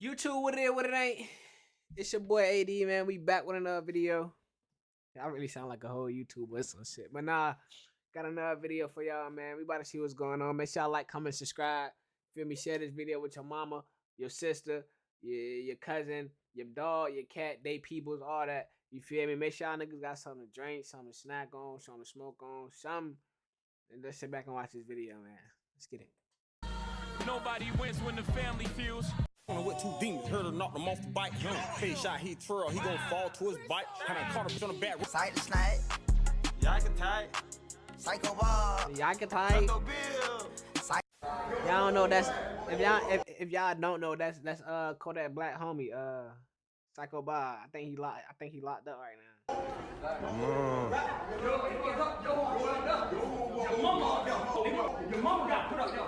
YouTube, what it is, what it ain't. It's your boy AD, man. We back with another video. I really sound like a whole YouTuber or some shit. But nah, got another video for y'all, man. We about to see what's going on. Make sure y'all like, comment, subscribe. Feel me? Share this video with your mama, your sister, your cousin, your dog, your cat, they peoples, all that. You feel me? Make sure y'all niggas got something to drink, something to snack on, something to smoke on, something. And let's sit back and watch this video, man. Let's get it. Nobody wins when the family feels. With two demons, heard her knock them off the bike. Headshot, he twirl, he gon' fall to his bike. Kinda caught him on the back. Sight snipe, Yakatite. psycho ball, Yakatite. Bill. Y'all don't know that's if y'all don't know that's Kodak Black homie Psycho Bob. I think he locked up right now. Your mama got put up there.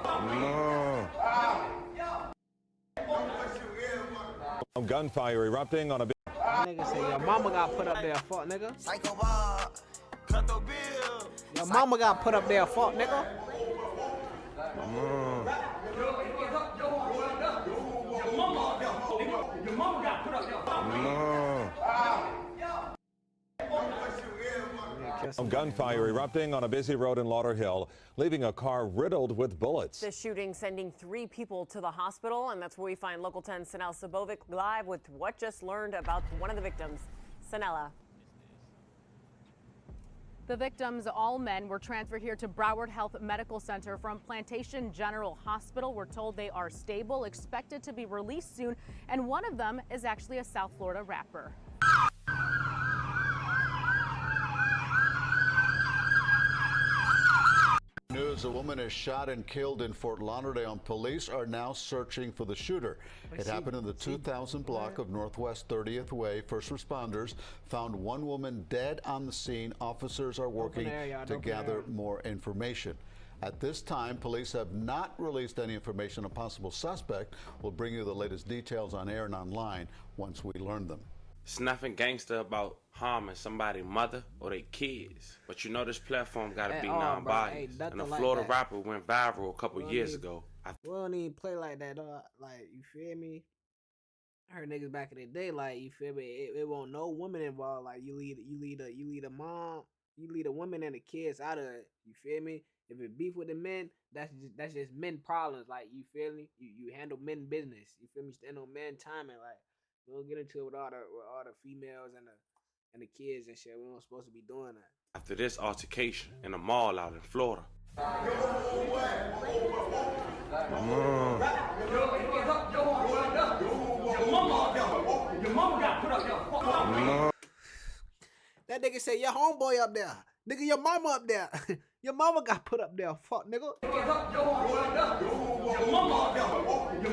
Gunfire erupting on a big Nigga say your mama got put up there, fuck nigga. psycho ball, Bill. Your mama got put up there, fuck nigga. Your mama got put up there. gunfire erupting on a busy road in Lauderhill, leaving a car riddled with bullets. The shooting sending 3 people to the hospital, and that's where we find Local 10's Sanel Sabovic live with what just learned about one of the victims. Sanela. The victims, all men, were transferred here to Broward Health Medical Center from Plantation General Hospital. We're told they are stable, expected to be released soon, and one of them is actually a South Florida rapper. News: a woman is shot and killed in Fort Lauderdale. Police are now searching for the shooter. It happened in the 2000 block of Northwest 30th Way. First responders found one woman dead on the scene. Officers are working to gather more information. At this time, police have not released any information on a possible suspect. We'll bring you the latest details on air and online once we learn them. It's nothing gangster about harming somebody's mother or their kids. But you know this platform gotta be non-biased. And a Florida rapper went viral a couple years ago. We don't even play like that, dog. Like, you feel me? I heard niggas back in the day, like, you feel me? It won't no woman involved. Like, you lead a mom, you lead a woman and the kids out of it. You feel me? If it beef with the men, that's just men problems. Like, you feel me? You handle men business. You feel me? Stand on men timing. Like, we don't get into it with all the females and the kids and shit. We don't supposed to be doing that. After this altercation in a mall out in Florida. Your mama got put up there. That nigga say your homeboy up there. Nigga, your mama up there. Your mama got put up there. Fuck, nigga. Your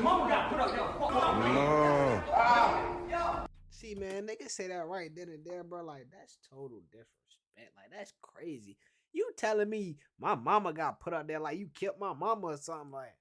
mama got put up there. See, man, niggas say that right then and there, bro. Like, that's total disrespect. Like, that's crazy. You telling me my mama got put up there like you killed my mama or something like.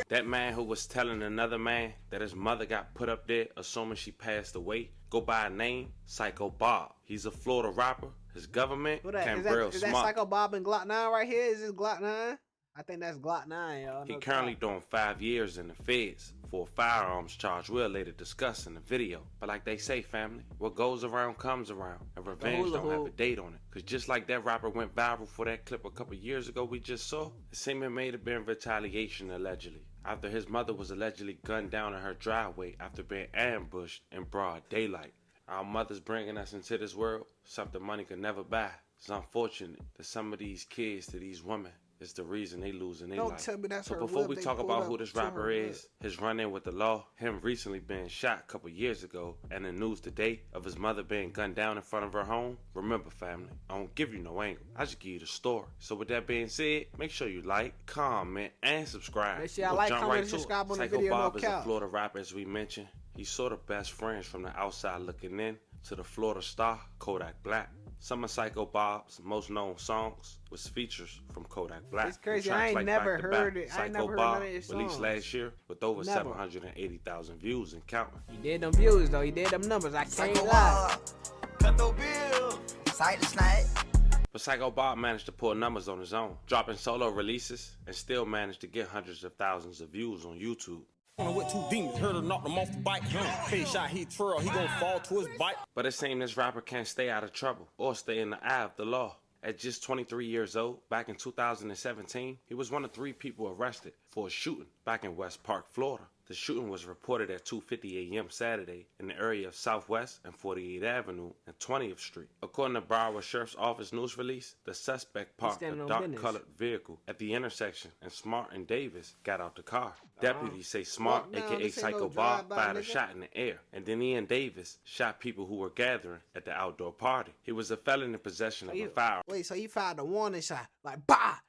That man who was telling another man that his mother got put up there, assuming she passed away, go by a name, Psycho Bob. He's a Florida rapper. His government came real smart. Is that Psycho Bob and Glock 9 right here? Is this Glock 9? I think that's Glock 9, y'all. He currently doing 5 years in the feds for a firearms charge we'll later discuss in the video. But like they say, family, what goes around comes around, and revenge don't have a date on it. Cause just like that rapper went viral for that clip a couple years ago we just saw, it seemed it may have been retaliation allegedly, after his mother was allegedly gunned down in her driveway after being ambushed in broad daylight. Our mothers bringing us into this world, something money could never buy. It's unfortunate that some of these kids to these women is the reason they losing their life. Don't tell me that's so her before whip we they talk pulled about up who this to rapper her is, his run-in with the law, him recently being shot a couple years ago, and the news today of his mother being gunned down in front of her home, remember family, I don't give you no angle, I just give you the story. So with that being said, make sure you like, comment, and subscribe. Make sure y'all like, comment, and subscribe on the video. Psycho Bob no is a cap. Florida rapper, as we mentioned. He's sort of best friends from the outside looking in to the Florida star, Kodak Black. Some of Psycho Bob's most known songs was features from Kodak Black. It's crazy. Tracks I ain't like never Back to Back, heard it. I ain't Psycho never heard Bob none of his released songs. last year with over Never. 780,000 views and counting. He did them views though. He did them numbers. I can't psycho lie. ball, Bill, sight snipe, But Psycho Bob managed to pull numbers on his own, dropping solo releases and still managed to get hundreds of thousands of views on YouTube. With two demons, heard her knock them off the bike. Headshot, he twirl, he gon' fall to his bike. But it seems this rapper can't stay out of trouble or stay in the eye of the law. At just 23 years old, back in 2017, he was one of 3 people arrested for a shooting back in West Park, Florida. The shooting was reported at 2:50 a.m. Saturday in the area of Southwest and 48th Avenue and 20th Street. According to Broward Sheriff's Office news release, the suspect parked a dark-colored vehicle at the intersection and Smart and Davis got out the car. Deputies say Smart, aka Psycho Bob, fired a shot in the air, and then he and Davis shot people who were gathering at the outdoor party. He was a felon in possession of a firearm. Wait, so he fired a warning shot, like bah,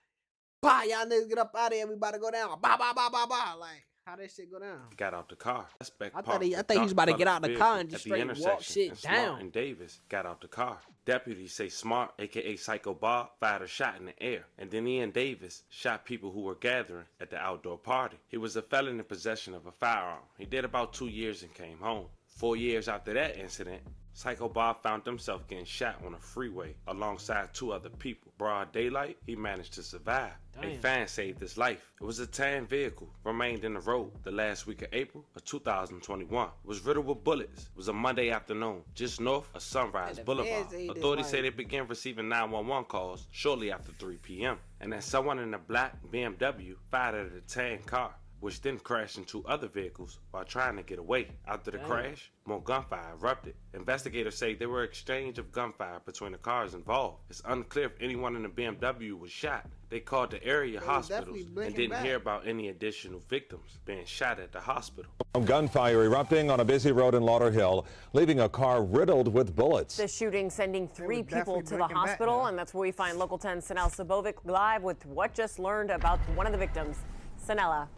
bah, y'all niggas get up out of here, we about to go down, bah, bah, bah, bah, bah, like. How that shit go down? Got out the car. I thought he was about to get out the car and just straight walk shit down. Smart and Davis got out the car. Deputies say Smart, aka Psycho Bob, fired a shot in the air, and then he and Davis shot people who were gathering at the outdoor party. He was a felon in possession of a firearm. He did about 2 years and came home. 4 years after that incident, Psycho Bob found himself getting shot on a freeway alongside 2 other people. Broad daylight, he managed to survive. Damn. A fan saved his life. It was a tan vehicle, remained in the road the last week of April of 2021. It was riddled with bullets. It was a Monday afternoon, just north of Sunrise Boulevard. Authorities say they began receiving 911 calls shortly after 3 p.m. and that someone in a black BMW fired at a tan car, which then crashed into other vehicles while trying to get away. After the crash, more gunfire erupted. Investigators say there were exchange of gunfire between the cars involved. It's unclear if anyone in the BMW was shot. They called the area hospitals and didn't hear about any additional victims being shot at the hospital. Gunfire erupting on a busy road in Lauderhill, leaving a car riddled with bullets. The shooting sending 3 people to the hospital, and that's where we find Local 10's Sanela Sabovic live with what just learned about one of the victims. Sanela.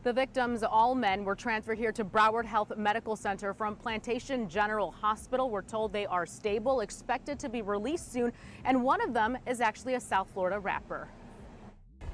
The victims, all men, were transferred here to Broward Health Medical Center from Plantation General Hospital. We're told they are stable, expected to be released soon, and one of them is actually a South Florida rapper.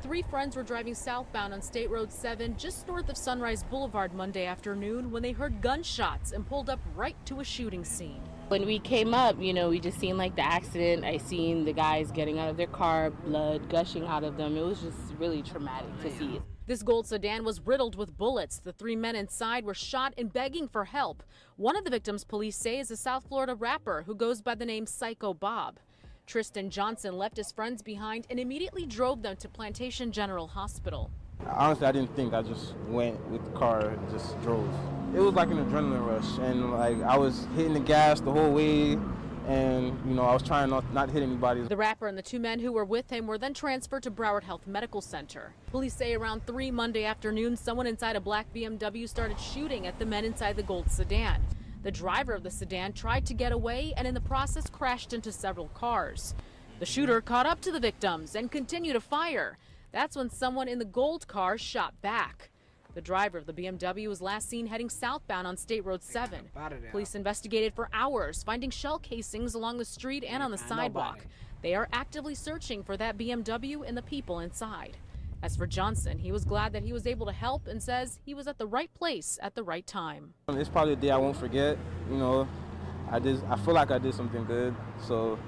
3 friends were driving southbound on State Road 7 just north of Sunrise Boulevard Monday afternoon when they heard gunshots and pulled up right to a shooting scene. When we came up, we just seen like the accident. I seen the guys getting out of their car, blood gushing out of them. It was just really traumatic to see. This gold sedan was riddled with bullets. The 3 men inside were shot and begging for help. One of the victims, police say, is a South Florida rapper who goes by the name Psycho Bob. Tristan Johnson left his friends behind and immediately drove them to Plantation General Hospital. Honestly, I didn't think. I just went with the car and just drove. It was like an adrenaline rush, and like I was hitting the gas the whole way. And, I was trying not to hit anybody. The rapper and the 2 men who were with him were then transferred to Broward Health Medical Center. Police say around 3 Monday afternoon, someone inside a black BMW started shooting at the men inside the gold sedan. The driver of the sedan tried to get away and in the process crashed into several cars. The shooter caught up to the victims and continued to fire. That's when someone in the gold car shot back. The driver of the BMW was last seen heading southbound on State Road 7. Police investigated for hours, finding shell casings along the street and on the sidewalk. They are actively searching for that BMW and the people inside. As for Johnson, he was glad that he was able to help and says he was at the right place at the right time. It's probably a day I won't forget. I feel like I did something good. So,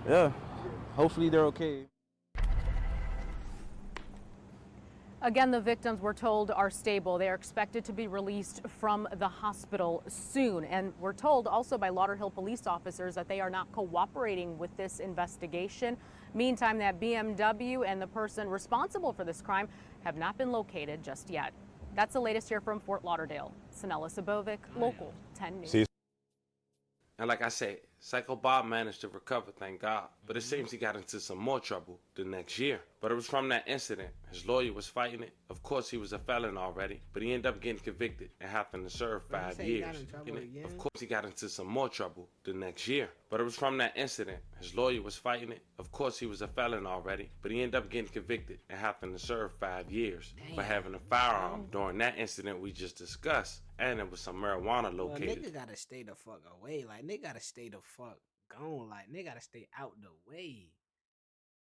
yeah, hopefully they're okay. Again, the victims, we're told, are stable. They are expected to be released from the hospital soon. And we're told also by Lauderhill police officers that they are not cooperating with this investigation. Meantime, that BMW and the person responsible for this crime have not been located just yet. That's the latest here from Fort Lauderdale. Sanela Sabovic, Local 10 News. And like I said, Psycho Bob managed to recover, thank God. But it seems he got into some more trouble the next year. But it was from that incident. His lawyer was fighting it. Of course, he was a felon already, but he ended up getting convicted and having to serve 5 years. Of course, he got into some more trouble the next year. But it was from that incident. His lawyer was fighting it. Of course, he was a felon already, but he ended up getting convicted and having to serve 5 years for having a firearm during that incident we just discussed. And there was some marijuana located. Nigga gotta stay the fuck away. Like, nigga gotta stay the fuck gone. Like, nigga gotta stay out the way.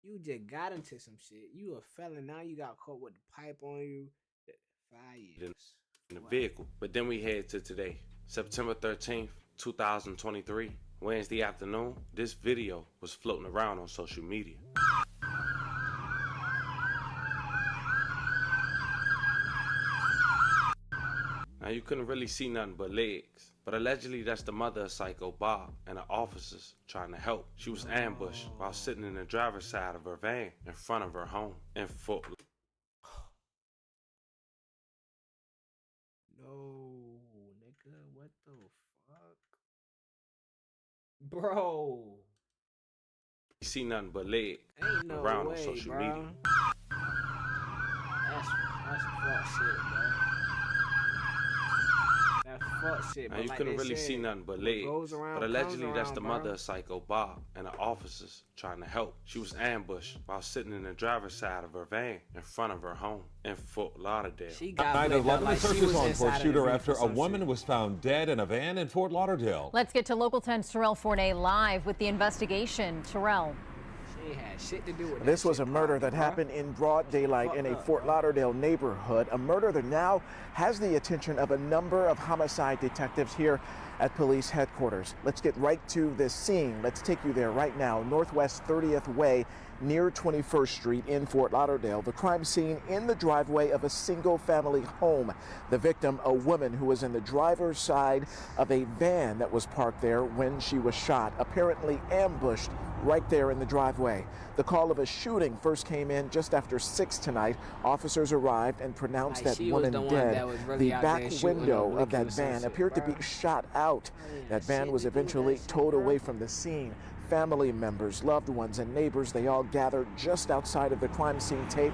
You just got into some shit. You a felon. Now you got caught with the pipe on you. 5 years. In the vehicle. But then we head to today, September 13th, 2023. Wednesday afternoon, this video was floating around on social media. Now you couldn't really see nothing but legs, but allegedly that's the mother of Psycho Bob and the officers trying to help. She was ambushed while sitting in the driver's side of her van in front of her home in Fort. No, nigga, what the fuck? Bro. You see nothing but legs Ain't no around way, on social bro. media. That's fuck shit, bro. That's fuck shit, Now bro. you Like couldn't they really said, see nothing but what legs, goes around, but allegedly comes that's around, the bro. mother of Psycho Bob and the officers trying to help. She was ambushed while sitting in the driver's side of her van in front of her home in Fort Lauderdale. She got Night lit of up 11, like the search she is was on for a inside of the shooter van after for a some woman shit. was found dead in a van in Fort Lauderdale. Let's get to Local 10's Terrell Forney live with the investigation. Terrell. She ain't had shit to do with This that was shit, a murder probably, that bro. happened in broad daylight in a Fort Lauderdale neighborhood. A murder that now has the attention of a number of homicide detectives here at police headquarters. Let's get right to this scene. Let's take you there right now. Northwest 30th Way near 21st Street in Fort Lauderdale. The crime scene in the driveway of a single family home. The victim, a woman who was in the driver's side of a van that was parked there when she was shot, apparently ambushed right there in the driveway. The call of a shooting first came in just after 6 tonight. Officers arrived and pronounced Like that she was woman the one dead. that was really The out back there shooting window up of that liquor or some van shit, appeared to bro. be shot out. That van was eventually towed away from the scene. Family members, loved ones, and neighbors, they all gathered just outside of the crime scene tape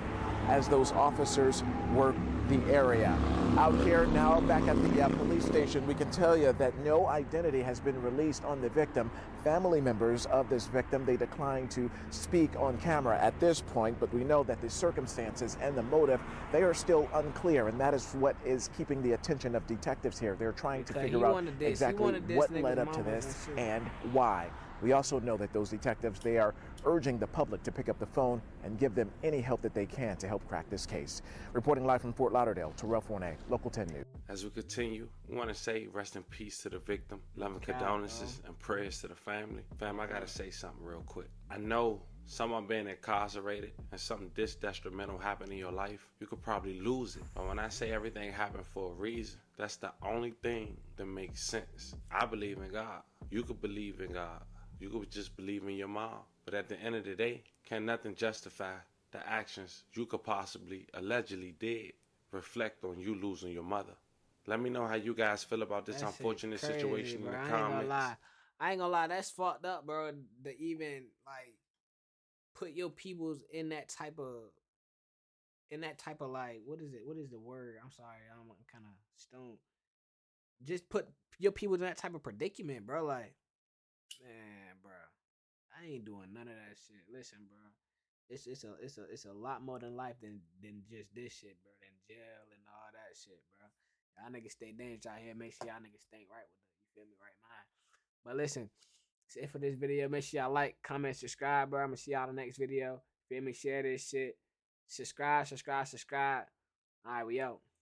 as those officers worked the area. Out here now, back at the police station, we can tell you that no identity has been released on the victim. Family members of this victim, they declined to speak on camera at this point, but we know that the circumstances and the motive, they are still unclear, and that is what is keeping the attention of detectives here. They're trying to Because figure he out wanted this. He exactly wanted this what nigga's led up to mama this and shit. and why. We also know that those detectives, they are urging the public to pick up the phone and give them any help that they can to help crack this case. Reporting live from Fort Lauderdale, Terrell Forney, Local 10 News. As we continue, we want to say rest in peace to the victim, loving God, condolences and prayers to the family. Fam, I gotta say something real quick. I know someone being incarcerated and something this detrimental happened in your life, you could probably lose it. But when I say everything happened for a reason, that's the only thing that makes sense. I believe in God. You could believe in God. You could just believe in your mom. But at the end of the day, can nothing justify the actions you could possibly, allegedly did reflect on you losing your mother. Let me know how you guys feel about this That shit unfortunate crazy, situation bro. in the I ain't gonna comments. lie. I ain't gonna lie. That's fucked up, bro. To even like put your peoples in that type of like what is it? What is the word? I'm sorry, I'm kind of stoned. Just put your people in that type of predicament, bro. Like, man, bro, I ain't doing none of that shit. Listen, bro, it's a lot more than life than just this shit, bro. Than jail and all that shit, bro. Y'all niggas stay dangerous out here. Make sure y'all niggas think right with it. You feel me? Right mind. But listen, that's it for this video. Make sure y'all like, comment, subscribe, bro. I'm gonna see y'all in the next video. Feel me? Share this shit. Subscribe. All right, we out.